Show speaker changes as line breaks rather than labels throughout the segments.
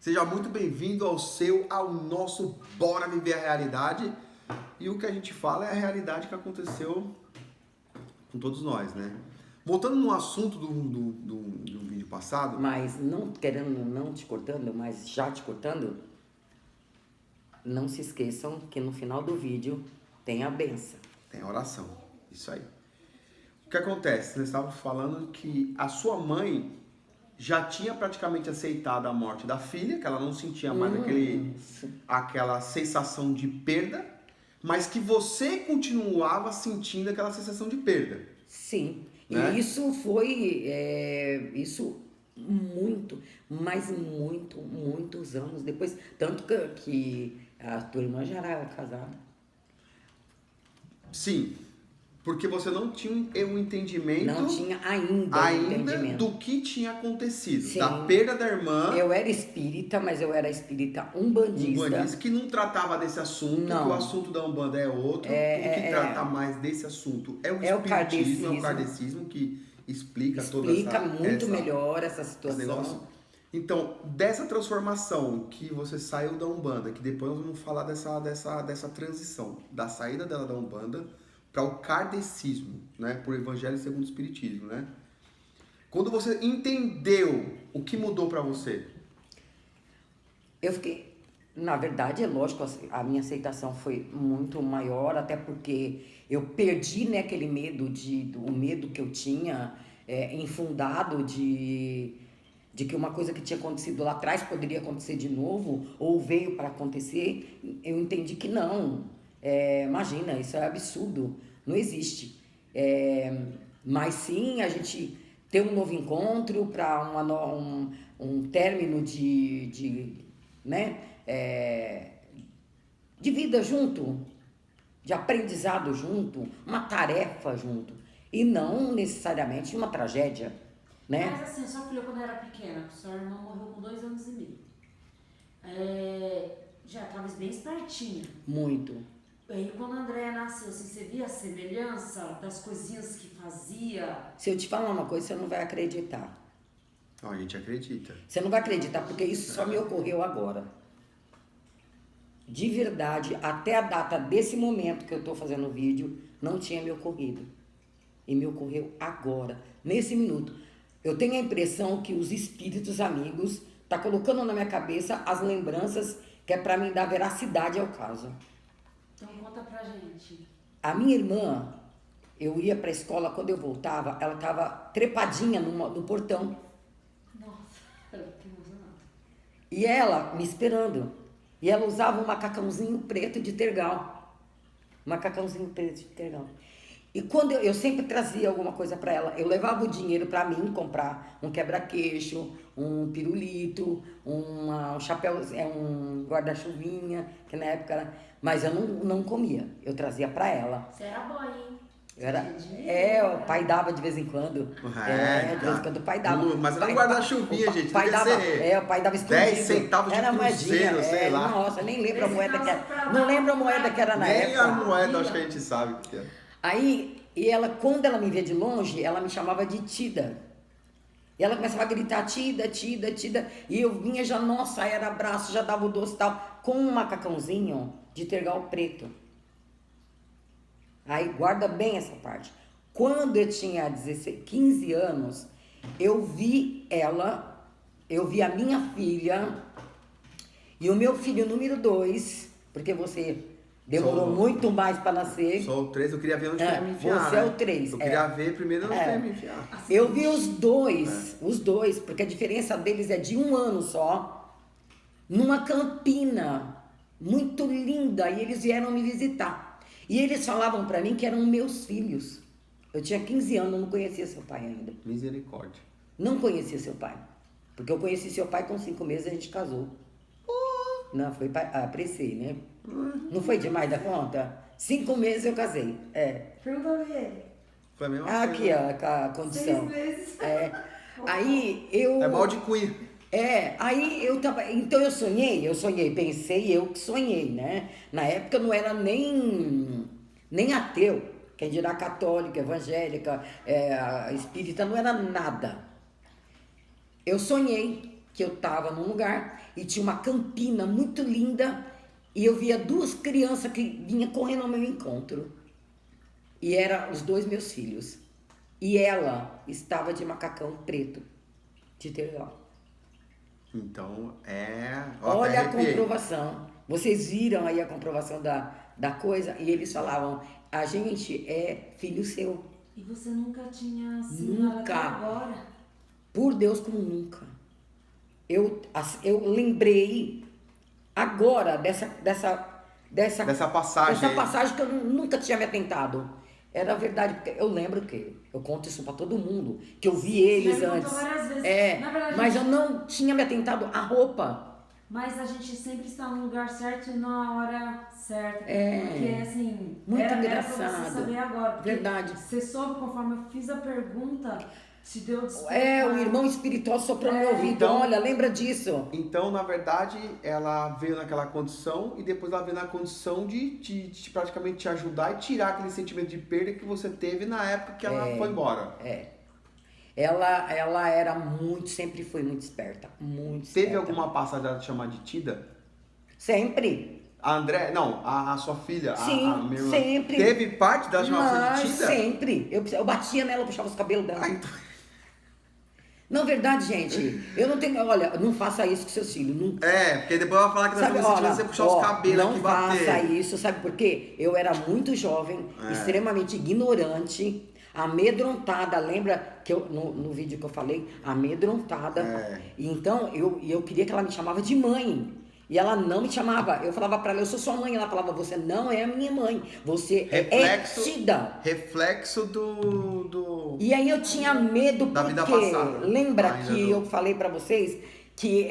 Seja muito bem-vindo ao nosso Bora Viver a Realidade. E o que a gente fala é a realidade que aconteceu com todos nós, né? Voltando no assunto do vídeo passado...
Mas não querendo, não te cortando, mas já te cortando, não se esqueçam que no final do vídeo tem a benção.
Tem a oração, isso aí. O que acontece? Nós estávamos falando que a sua mãe já tinha praticamente aceitado a morte da filha, que ela não sentia mais aquela sensação de perda, mas que você continuava sentindo aquela sensação de perda.
Sim,
Né?
e isso foi, muitos anos depois, tanto que a tua irmã já era casada.
Sim, porque você não tinha um entendimento...
Não tinha ainda entendimento
do que tinha acontecido.
Sim.
Da perda da irmã.
Eu era espírita, mas eu era espírita umbandista.
Umbandista que não tratava desse assunto,
não.
Que o assunto da Umbanda é outro. O que trata mais desse assunto é o espiritismo, é o kardecismo que explica toda essa...
Explica muito melhor essa situação.
Então, dessa transformação que você saiu da Umbanda, que depois nós vamos falar dessa transição, da saída dela da Umbanda para o kardecismo, né? Por Evangelho segundo o Espiritismo, né? Quando você entendeu o que mudou para você?
Eu fiquei... Na verdade, é lógico, a minha aceitação foi muito maior, até porque eu perdi, né, aquele medo, o medo que eu tinha, infundado de que uma coisa que tinha acontecido lá atrás poderia acontecer de novo, ou veio para acontecer. Eu entendi que não. Imagina, isso é absurdo, não existe. Mas sim, a gente ter um novo encontro para um término né, de vida junto, de aprendizado junto, uma tarefa junto, e não necessariamente uma tragédia, né?
Mas assim, sua filha quando era pequena, sua irmã morreu com 2 anos e meio, já estava bem espertinha.
Muito.
E quando a Andréia nasceu, assim, você via a semelhança das coisinhas que fazia?
Se eu te falar uma coisa, você não vai acreditar.
Não, a gente acredita.
Você não vai acreditar, porque isso só me ocorreu agora. De verdade, até a data desse momento que eu estou fazendo o vídeo, não tinha me ocorrido. E me ocorreu agora, nesse minuto. Eu tenho a impressão que os espíritos amigos estão colocando na minha cabeça as lembranças que é para mim dar veracidade ao caso.
Então conta pra gente.
A minha irmã, eu ia para a escola, quando eu voltava, ela estava trepadinha no portão.
Nossa, eu fiquei emocionada.
E ela me esperando. E ela usava um macacãozinho preto de tergal. Macacãozinho preto de tergal. E quando eu sempre trazia alguma coisa para ela, eu levava o dinheiro para mim comprar um quebra-queixo, um pirulito, um chapéu, um guarda-chuvinha, que na época era... Mas eu não comia, eu trazia para ela.
Você era boa, hein?
O pai dava de vez em quando. De vez em quando o pai dava.
Mas era um guarda-chuvinha, gente.
O pai dava escondido.
10 centavos de cruzeiro, sei lá.
Nossa, nem lembro a moeda que era. Não lembro a moeda que era na época.
Nem a moeda, acho que a gente sabe o que é.
Aí, e ela, quando ela me via de longe, ela me chamava de Tida. E ela começava a gritar, Tida, Tida, Tida. E eu vinha já, nossa, era abraço, já dava o doce e tal. Com um macacãozinho de tergal preto. Aí, guarda bem essa parte. Quando eu tinha 15 anos, eu vi a minha filha e o meu filho número 2, porque você demorou muito mais para nascer.
Sou o 3, eu queria ver onde ia me enfiar.
Você é o 3.
Eu queria ver primeiro onde ia me enfiar.
Eu vi os dois, porque a diferença deles é de 1 ano só, numa campina muito linda, e eles vieram me visitar. E eles falavam pra mim que eram meus filhos. Eu tinha 15 anos, não conhecia seu pai ainda.
Misericórdia.
Não conhecia seu pai. Porque eu conheci seu pai com 5 meses e a gente casou. Não, foi apressei, né? Não foi demais da conta? 5 meses eu casei.
Pergunta pra ele.
Foi a mesma
Aqui,
coisa.
ó, a condição.
6 meses.
Aí eu...
É mal de cunha.
Aí eu tava... Então eu sonhei, pensei eu que sonhei, né? Na época eu não era nem ateu, quem dirá católica, evangélica, espírita, não era nada. Eu sonhei que eu tava num lugar e tinha uma campina muito linda e eu via 2 crianças que vinham correndo ao meu encontro. E eram os 2 meus filhos. E ela estava de macacão preto, de tergal.
Então,
Olha a
arrepiei.
comprovação. Vocês viram aí a comprovação da coisa? E eles falavam, a gente é filho seu.
E você nunca tinha sido
Nunca.
até agora?
Por Deus, como nunca. Eu lembrei agora dessa
passagem.
Dessa passagem que eu nunca tinha me atentado. Era verdade, porque eu lembro que eu conto isso pra todo mundo, que eu vi eles
Você
antes.
contou várias vezes. Na verdade,
Mas eu não tinha me atentado à roupa.
Mas a gente sempre está no lugar certo e na hora certa.
É.
Porque, assim,
Muito
era pra
engraçado.
você saber agora. Porque
Verdade.
você soube conforme eu fiz a pergunta, te deu
O
despertar.
irmão espiritual soprou no meu ouvido.
Então-
Olha, lembra disso?
Então, na verdade, ela veio naquela condição e depois ela veio na condição de praticamente te ajudar e tirar aquele sentimento de perda que você teve na época que ela foi embora.
Ela era sempre foi muito esperta. Muito
Teve
esperta.
alguma passagem dela te chamar de Tida?
Sempre.
A André, não, a sua filha,
Sim,
a minha irmã.
sempre.
Teve parte dela chamar você
Mas
de Tida?
sempre. Eu batia nela, eu puxava os cabelos dela.
Ai,
Não, verdade, gente. Eu não tenho. Olha, não faça isso com seus filhos. Não,
porque depois ela vai falar que nós estamos sentindo você puxar os cabelos
não
aqui e bater.
faça isso, sabe por quê? Eu era muito jovem, extremamente ignorante, amedrontada. Lembra que no vídeo que eu falei? Amedrontada. Então, eu queria que ela me chamava de mãe. E ela não me chamava. Eu falava pra ela, eu sou sua mãe. Ela falava, você não é a minha mãe. Você é Tida.
Reflexo do...
E aí eu tinha medo
Da vida
porque
passada.
lembra
Ainda
que
não.
eu falei pra vocês que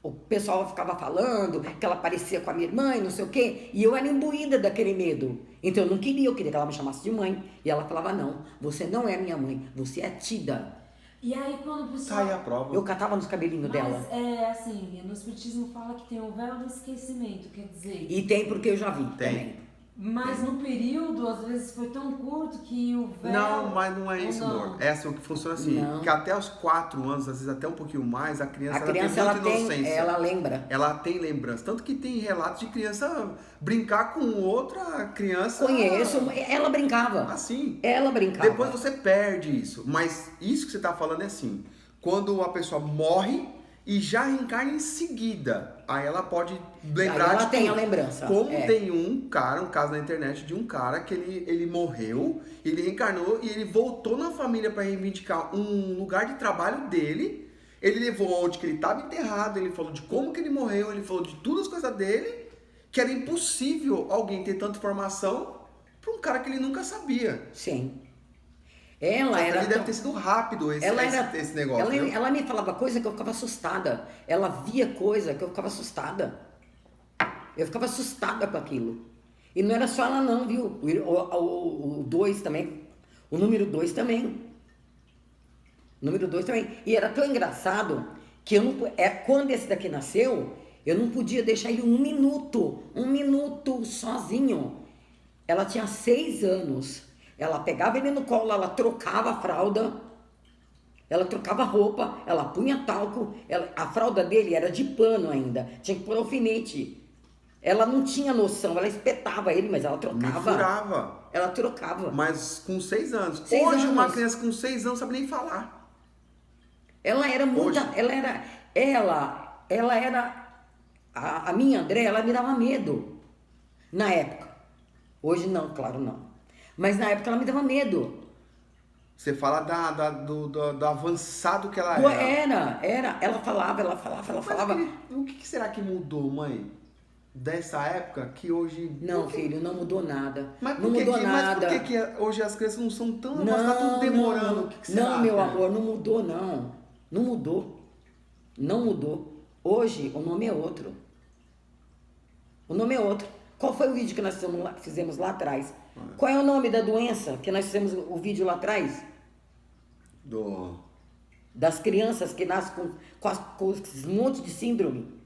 o pessoal ficava falando que ela parecia com a minha irmã e não sei o quê, e eu era imbuída daquele medo. Então eu não queria, eu queria que ela me chamasse de mãe. E ela falava, não, você não é minha mãe, você é Tida.
E aí quando o
Tá
pessoal...
aí a prova.
Eu catava nos cabelinhos dela.
Mas assim, no Espiritismo fala que tem o véu do esquecimento, quer dizer...
E tem porque eu já vi
Tem.
também.
Mas no período, às vezes, foi tão curto que o véu...
Não, mas não é
ou
isso,
não?
amor. É assim, o que funciona assim,
Não.
que até os 4 anos, às vezes até um pouquinho mais, a criança,
A criança,
ela
ela
tem muita inocência.
ela lembra.
Ela tem lembrança. Tanto que tem relatos de criança brincar com outra criança.
Conheço, ela brincava.
Assim.
Ela brincava.
Depois você perde isso. Mas isso que você tá falando é assim. Quando a pessoa morre e já reencarna em seguida. Aí ela pode lembrar
Aí ela
de
tem
tudo.
a lembrança.
Como
É.
tem um caso na internet de um cara que ele morreu, ele reencarnou e ele voltou na família para reivindicar um lugar de trabalho dele. Ele levou onde que ele estava enterrado, ele falou de como que ele morreu, ele falou de todas as coisas dele, que era impossível alguém ter tanta informação para um cara que ele nunca sabia.
Sim. Ela
Só que
era
ali deve
tão-
ter sido rápido esse negócio.
ela,
viu?
ela me falava coisa que eu ficava assustada. Ela via coisa que eu ficava assustada. Eu ficava assustada com aquilo. E não era só ela não, viu? O 2 também. O número 2 também. O número 2 também. E era tão engraçado que eu não, quando esse daqui nasceu, eu não podia deixar ele um minuto sozinho. Ela tinha 6 anos. Ela pegava ele no colo, ela trocava a fralda, ela trocava a roupa, ela punha talco, a fralda dele era de pano ainda, tinha que pôr alfinete. Ela não tinha noção, ela espetava ele, mas ela
Me
trocava.
furava.
Ela trocava.
Mas com 6 anos.
6
Hoje uma
anos.
criança com 6 anos não sabe nem falar.
Ela era muito.
Hoje.
Ela era. A minha André, ela me dava medo. Na época. Hoje não, claro não. Mas na época ela me dava medo.
Você fala do avançado que ela era.
Era. Ela falava.
Mas o que será que mudou, mãe? Dessa época que hoje...
Não, filho, não mudou nada.
Mas
não
por que
mudou
que,
nada.
mas por que hoje as crianças não são tão... Mas tá tudo demorando.
Não,
O que será?
não, meu
filha?
amor, não mudou, não. Não mudou. Não mudou. Hoje o nome é outro. O nome é outro. Qual foi o vídeo que nós fizemos lá atrás? Qual é o nome da doença que nós fizemos o vídeo lá atrás? Das crianças que nascem com esse monte de síndrome.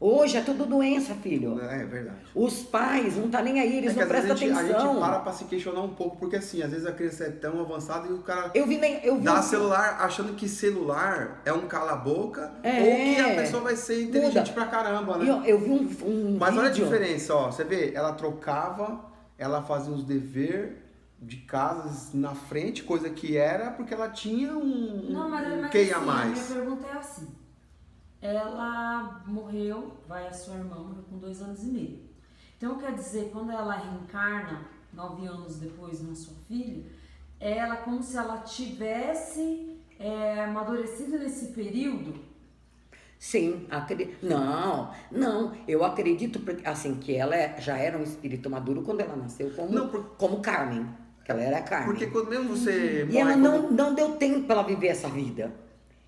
Hoje é tudo doença, filho.
É verdade.
Os pais não tá nem aí, eles não
às vezes
prestam
a gente
atenção.
para pra se questionar um pouco, porque assim, às vezes a criança é tão avançada e o cara
Eu vi
dá celular achando que celular é um cala-boca ou que a pessoa vai ser inteligente pra caramba, né?
Eu vi um
Mas olha a
vídeo.
diferença, ó. Você vê, ela trocava, ela fazia os deveres de casas na frente, coisa que era porque ela tinha um QI a
assim,
mais.
A minha pergunta é assim. Ela morreu, a sua irmã morreu com 2 anos e meio. Então quer dizer, quando ela reencarna 9 anos depois na sua filha, ela como se ela tivesse amadurecido nesse período.
Sim, não, eu acredito assim que ela já era um espírito maduro quando ela nasceu como Carmen, que ela era Carmen.
Porque quando mesmo você
E ela não deu tempo para ela viver essa vida.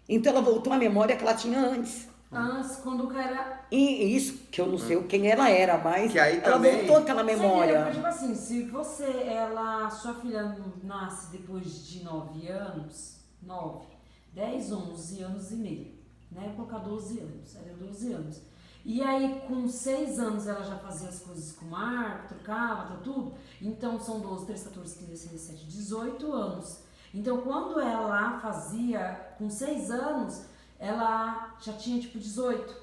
Então ela voltou à memória que ela tinha antes.
Antes, quando era...
E isso, que eu não sei quem ela era, mas
que aí
ela
também...
voltou àquela memória.
Tipo assim, se sua filha nasce depois de 9 anos, 10, 11 anos e meio, né? Vou colocar 12 anos, era 12 anos. E aí, com 6 anos, ela já fazia as coisas com o Marco, trocava, tudo. Então, são 12, 13, 14, 15, 16, 17, 18 anos. Então, quando ela fazia, com 6 anos, ela já tinha, tipo, 18.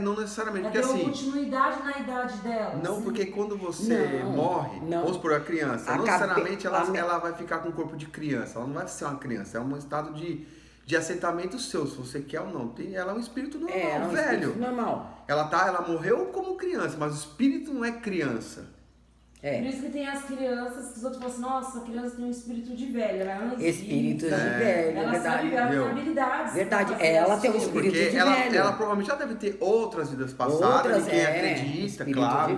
Não necessariamente,
Ela
porque
deu
assim...
continuidade na idade dela.
Não,
assim.
porque quando você morre, vamos supor, a criança, não necessariamente ela vai ficar com o corpo de criança. Ela não vai ser uma criança, é um estado de aceitamento seu, se você quer ou não. Ela é um espírito normal, velho.
Espírito normal.
Ela morreu como criança, mas o espírito não é criança.
Por isso que tem as crianças que os outros falam assim, nossa, a criança tem um espírito de velho, ela é um
espírito de velho,
ela
verdade.
sabe, ela tem habilidades.
Verdade, ela tem um espírito de velho.
Ela provavelmente já deve ter outras vidas passadas, e quem acredita, claro,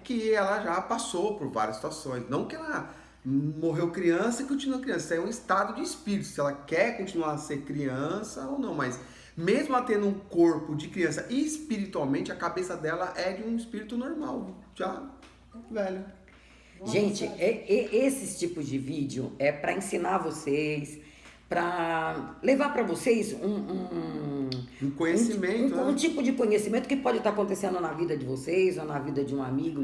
que ela já passou por várias situações. Não que ela morreu criança e continua criança, isso é um estado de espírito, se ela quer continuar a ser criança ou não, mas mesmo ela tendo um corpo de criança, espiritualmente a cabeça dela é de um espírito normal, já velho.
Gente, esses tipos de vídeo é para ensinar vocês, para levar para vocês
um conhecimento,
um tipo de conhecimento que pode estar acontecendo na vida de vocês ou na vida de um amigo,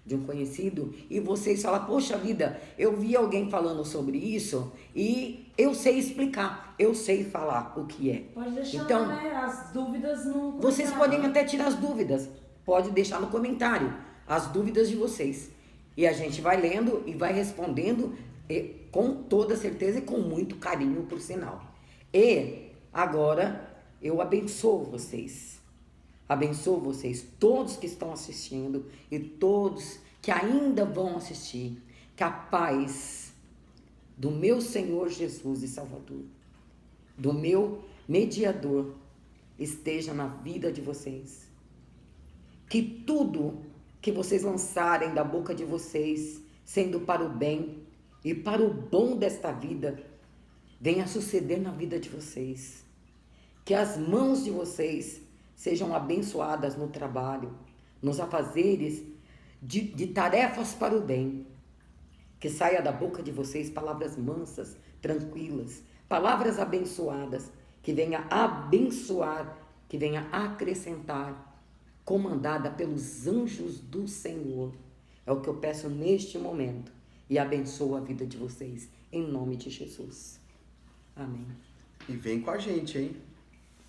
de um conhecido, e vocês falam, poxa vida, eu vi alguém falando sobre isso e eu sei explicar, eu sei falar o que é.
Pode deixar,
então,
as dúvidas no comentário.
Vocês podem até tirar as dúvidas, pode deixar no comentário as dúvidas de vocês. E a gente vai lendo e vai respondendo com toda certeza e com muito carinho, por sinal. E agora eu abençoo vocês. Abençoo vocês, todos que estão assistindo e todos que ainda vão assistir. Que a paz do meu Senhor Jesus e Salvador, do meu mediador, esteja na vida de vocês. Que tudo que vocês lançarem da boca de vocês, sendo para o bem e para o bom desta vida, venha suceder na vida de vocês. Que as mãos de vocês sejam abençoadas no trabalho, nos afazeres de tarefas para o bem. Que saia da boca de vocês palavras mansas, tranquilas, palavras abençoadas, que venha abençoar, que venha acrescentar, comandada pelos anjos do Senhor. É o que eu peço neste momento. E abençoo a vida de vocês, em nome de Jesus. Amém.
E vem com a gente, hein?